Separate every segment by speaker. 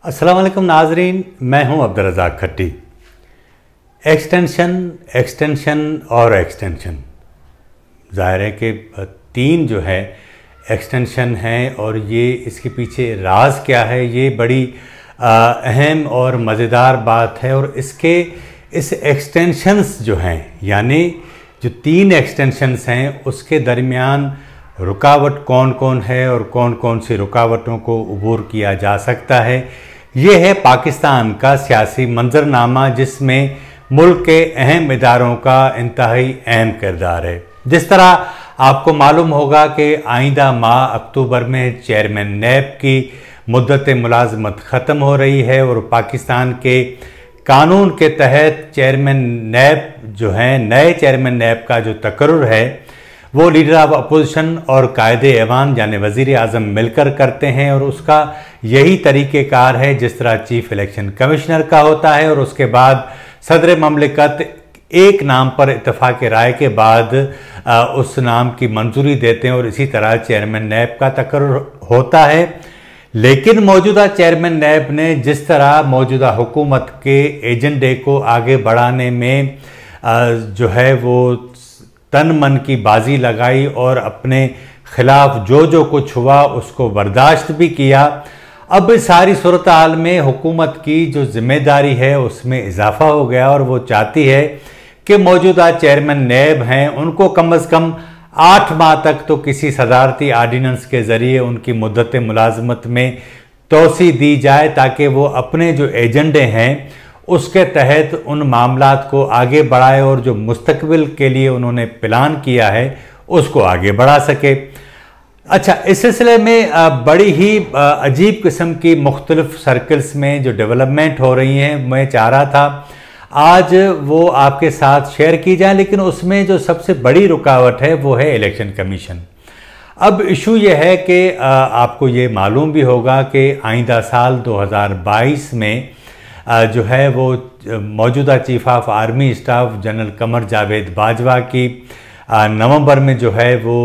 Speaker 1: अस्सलाम वालेकुम नाजरीन, मैं हूं अब्दुल रज़ाक खट्टी। एक्सटेंशन और एक्सटेंशन, ज़ाहिर है कि तीन जो है एक्सटेंशन हैं और ये इसके पीछे राज क्या है, ये बड़ी अहम और मज़ेदार बात है। और इस एक्सटेंशंस जो हैं, यानी जो तीन एक्सटेंशंस हैं, उसके दरमियान रुकावट कौन कौन है और कौन कौन सी रुकावटों को अबूर किया जा सकता है, ये है पाकिस्तान का सियासी मंजरनामा, जिसमें मुल्क के अहम इदारों का इंतहाई अहम किरदार है। जिस तरह आपको मालूम होगा कि आइंदा माह अक्टूबर में चेयरमैन नैब की मुद्दत मुलाजमत ख़त्म हो रही है और पाकिस्तान के कानून के तहत चेयरमैन नैब जो हैं, नए चेयरमैन नैब का जो तकर्रुर है वो लीडर ऑफ अपोजिशन और कायदे ऐवान यानी वज़ीर आज़म मिलकर करते हैं। और उसका यही तरीक़ेकार है जिस तरह चीफ इलेक्शन कमिश्नर का होता है, और उसके बाद सदर ममलिकत एक नाम पर इत्तफ़ाक़ राय के बाद उस नाम की मंजूरी देते हैं और इसी तरह चेयरमैन नैब का तकर्रुर होता है। लेकिन मौजूदा चेयरमैन नैब ने जिस तरह मौजूदा हुकूमत के एजेंडे को आगे बढ़ाने में जो है वो तन मन की बाजी लगाई और अपने खिलाफ जो कुछ हुआ उसको बर्दाश्त भी किया, अब सारी सूरत हाल में हुकूमत की जो जिम्मेदारी है उसमें इजाफा हो गया और वो चाहती है कि मौजूदा चेयरमैन नैब हैं उनको कम अज़ कम 8 माह तक तो किसी सदारती आर्डीनेंस के ज़रिए उनकी मुद्दत मुलाजमत में तोसी दी जाए, ताकि वो अपने जो एजेंडे हैं उसके तहत उन मामलात को आगे बढ़ाए और जो मुस्तकबिल के लिए उन्होंने प्लान किया है उसको आगे बढ़ा सके। अच्छा, इस सिलसिले में बड़ी ही अजीब किस्म की मुख्तलिफ सर्कल्स में जो डेवलपमेंट हो रही हैं, मैं चाह रहा था आज वो आपके साथ शेयर की जाए। लेकिन उसमें जो सबसे बड़ी रुकावट है वो है इलेक्शन कमीशन। अब इशू ये है कि आपको ये मालूम भी होगा कि आइंदा साल 2022 में जो है वो मौजूदा chief of army staff general Qamar Javed Bajwa की नवंबर में जो है वो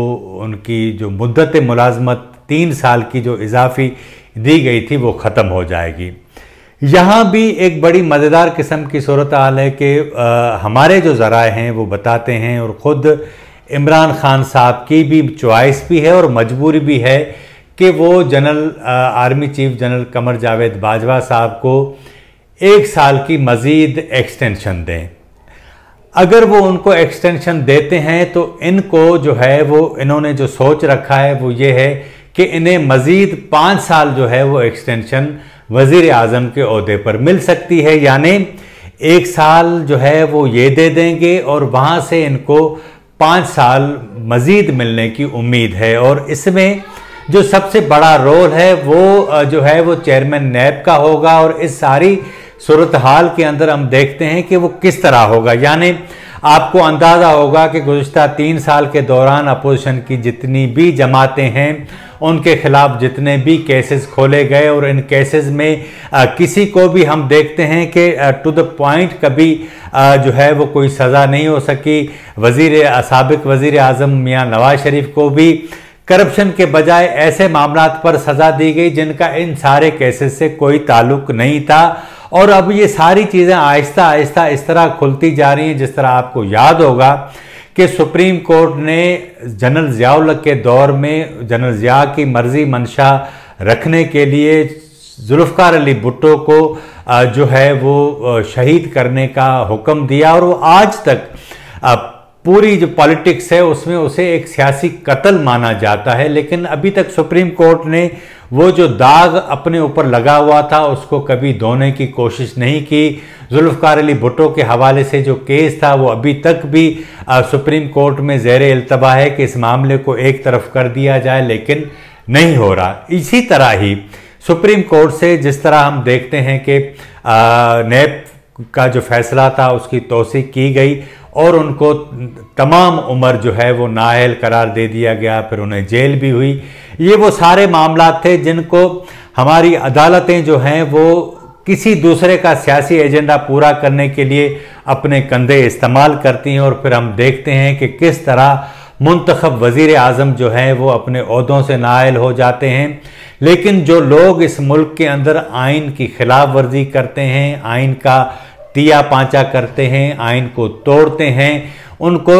Speaker 1: उनकी जो मुद्दत मुलाजमत 3 साल की जो इजाफी दी गई थी वो ख़त्म हो जाएगी। यहाँ भी एक बड़ी मज़ेदार किस्म की सूरत हाल है कि हमारे जो ज़राए हैं वो बताते हैं, और ख़ुद इमरान खान साहब की भी चॉइस भी है और मजबूरी भी है कि वो general army chief general Qamar Javed Bajwa साहब को 1 साल की मज़ीद एक्सटेंशन दें। अगर वो उनको एक्सटेंशन देते हैं तो इनको जो है वो इन्होंने जो सोच रखा है वो ये है कि इन्हें मज़ीद 5 साल जो है वो एक्सटेंशन वज़ीर आज़म के ओहदे पर मिल सकती है। यानी 1 साल जो है वो ये दे देंगे और वहाँ से इनको 5 साल मज़ीद मिलने की उम्मीद है। और इसमें जो सबसे बड़ा रोल है वो जो है वो चेयरमैन नैब का होगा। और इस सारी सूरत हाल के अंदर हम देखते हैं कि वो किस तरह होगा। यानी आपको अंदाज़ा होगा कि गुज़िश्ता 3 साल के दौरान अपोजिशन की जितनी भी जमातें हैं उनके खिलाफ जितने भी केसेस खोले गए, और इन केसेस में किसी को भी हम देखते हैं कि टू द पॉइंट कभी जो है वो कोई सज़ा नहीं हो सकी। साबिक वज़ीर आज़म मियाँ नवाज शरीफ को भी करप्शन के बजाय ऐसे मामलात पर सज़ा दी गई जिनका इन सारे केसेस से कोई ताल्लुक नहीं था। और अब ये सारी चीज़ें आहिस्ता आहिस्ता इस तरह खुलती जा रही हैं। जिस तरह आपको याद होगा कि सुप्रीम कोर्ट ने जनरल ज़ियाउल हक के दौर में जनरल ज़िया की मर्जी मंशा रखने के लिए जुल्फ़िकार अली भुट्टो को जो है वो शहीद करने का हुक्म दिया, और वो आज तक पूरी जो पॉलिटिक्स है उसमें उसे एक सियासी कत्ल माना जाता है। लेकिन अभी तक सुप्रीम कोर्ट ने वो जो दाग अपने ऊपर लगा हुआ था उसको कभी धोने की कोशिश नहीं की। जुल्फ़िकार अली भुट्टो के हवाले से जो केस था वो अभी तक भी सुप्रीम कोर्ट में ज़ेर इल्तबा है कि इस मामले को एक तरफ कर दिया जाए, लेकिन नहीं हो रहा। इसी तरह ही सुप्रीम कोर्ट से जिस तरह हम देखते हैं कि नैब का जो फैसला था उसकी तौसीक की गई और उनको तमाम उम्र जो है वो नाअहल करार दे दिया गया, फिर उन्हें जेल भी हुई। ये वो सारे मामलात थे जिनको हमारी अदालतें जो हैं वो किसी दूसरे का सियासी एजेंडा पूरा करने के लिए अपने कंधे इस्तेमाल करती हैं। और फिर हम देखते हैं कि किस तरह मुंतखब वज़ीर आज़म जो हैं वो अपने ओहदों से नाअहल हो जाते हैं। लेकिन जो लोग इस मुल्क के अंदर आइन की खिलाफ वर्जी करते हैं, आइन का तिया पांचा करते हैं, आइन को तोड़ते हैं, उनको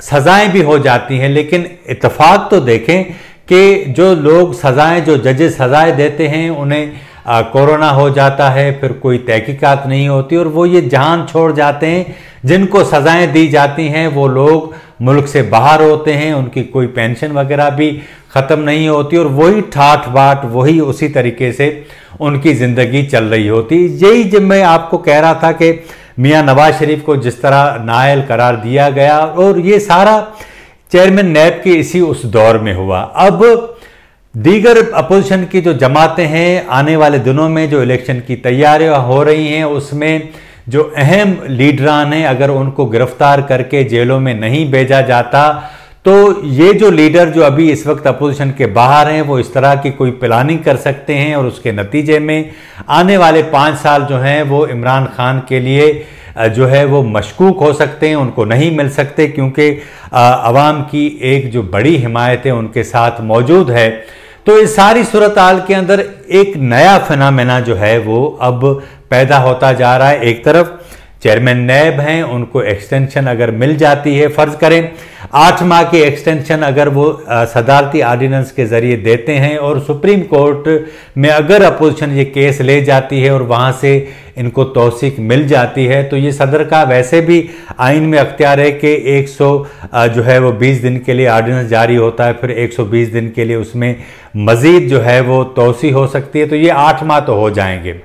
Speaker 1: सज़ाएं भी हो जाती हैं। लेकिन इत्तेफाक तो देखें कि जो लोग सज़ाएं, जो जजेस सज़ाएं देते हैं, उन्हें कोरोना हो जाता है, फिर कोई तहकीकात नहीं होती और वो ये जहान छोड़ जाते हैं। जिनको सज़ाएं दी जाती हैं वो लोग मुल्क से बाहर होते हैं, उनकी कोई पेंशन वगैरह भी ख़त्म नहीं होती और वही ठाठ बाट वही उसी तरीके से उनकी ज़िंदगी चल रही होती। यही जब मैं आपको कह रहा था कि मियाँ नवाज शरीफ को जिस तरह नाअहल करार दिया गया और ये सारा चेयरमैन नैब के इसी उस दौर में हुआ। अब दीगर अपोजिशन की जो जमातें हैं, आने वाले दिनों में जो इलेक्शन की तैयारियां हो रही हैं उसमें जो अहम लीडरान हैं, अगर उनको गिरफ्तार करके जेलों में नहीं भेजा जाता तो ये जो लीडर जो अभी इस वक्त अपोजिशन के बाहर हैं वो इस तरह की कोई प्लानिंग कर सकते हैं और उसके नतीजे में आने वाले 5 साल जो हैं वो इमरान खान के लिए जो है वो मशकूक हो सकते हैं, उनको नहीं मिल सकते, क्योंकि अवाम की एक जो बड़ी हिमायत है उनके साथ मौजूद है। तो इस सारी सूरत हाल के अंदर एक नया फिनोमेना जो है वो अब पैदा होता जा रहा है। एक तरफ चेयरमैन नैब हैं, उनको एक्सटेंशन अगर मिल जाती है, फ़र्ज़ करें 8 माह की एक्सटेंशन अगर वो सदारती आर्डिनेंस के ज़रिए देते हैं और सुप्रीम कोर्ट में अगर अपोजिशन ये केस ले जाती है और वहाँ से इनको तौसीक मिल जाती है तो ये सदर का वैसे भी आइन में अख्तियार है कि 100 जो है वो 20 दिन के लिए आर्डिनेंस जारी होता है, फिर 120 दिन के लिए उसमें मज़ीद जो है वो तौसी हो सकती है। तो ये 8 माह तो हो जाएंगे।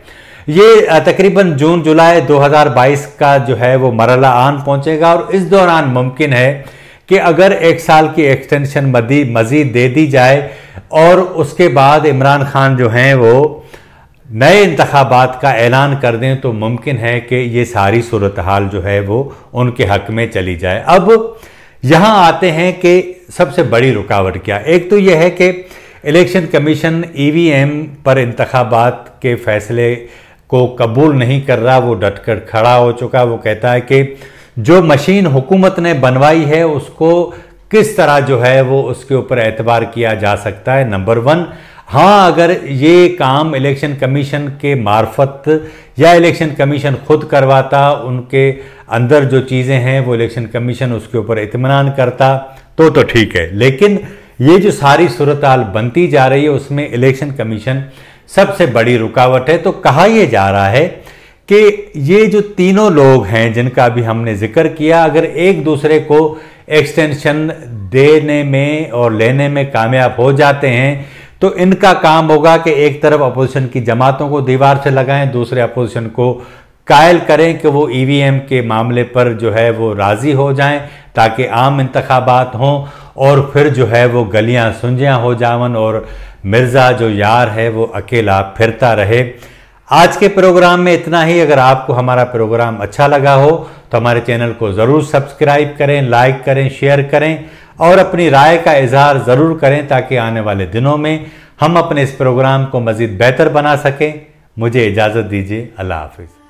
Speaker 1: ये तकरीबन जून जुलाई 2022 का जो है वो मरहला आन पहुंचेगा और इस दौरान मुमकिन है कि अगर 1 साल की एक्सटेंशन मज़ीद दे दी जाए और उसके बाद इमरान खान जो हैं वो नए इंतखाबात का ऐलान कर दें तो मुमकिन है कि ये सारी सूरत हाल जो है वो उनके हक में चली जाए। अब यहाँ आते हैं कि सबसे बड़ी रुकावट क्या। एक तो यह है कि इलेक्शन कमीशन EVM पर इंतखाबात के फैसले को कबूल नहीं कर रहा, वो डटकर खड़ा हो चुका। वो कहता है कि जो मशीन हुकूमत ने बनवाई है उसको किस तरह जो है वो उसके ऊपर एतबार किया जा सकता है। नंबर 1, हाँ, अगर ये काम इलेक्शन कमीशन के मार्फत या इलेक्शन कमीशन खुद करवाता, उनके अंदर जो चीज़ें हैं वो इलेक्शन कमीशन उसके ऊपर इत्मीनान करता तो ठीक है। लेकिन ये जो सारी सूरत हाल बनती जा रही है उसमें इलेक्शन कमीशन सबसे बड़ी रुकावट है। तो कहा यह जा रहा है कि ये जो तीनों लोग हैं जिनका भी हमने जिक्र किया, अगर एक दूसरे को एक्सटेंशन देने में और लेने में कामयाब हो जाते हैं तो इनका काम होगा कि एक तरफ अपोजिशन की जमातों को दीवार से लगाएं, दूसरे अपोजिशन को कायल करें कि वो EVM के मामले पर जो है वो राज़ी हो जाएं ताकि आम इंतखाबात हों और फिर जो है वो गलियां सुंजियां हो जावन और मिर्ज़ा जो यार है वो अकेला फिरता रहे। आज के प्रोग्राम में इतना ही। अगर आपको हमारा प्रोग्राम अच्छा लगा हो तो हमारे चैनल को ज़रूर सब्सक्राइब करें, लाइक करें, शेयर करें और अपनी राय का इजहार ज़रूर करें ताकि आने वाले दिनों में हम अपने इस प्रोग्राम को मज़ीद बेहतर बना सकें। मुझे इजाज़त दीजिए। अल्लाह हाफ़िज़।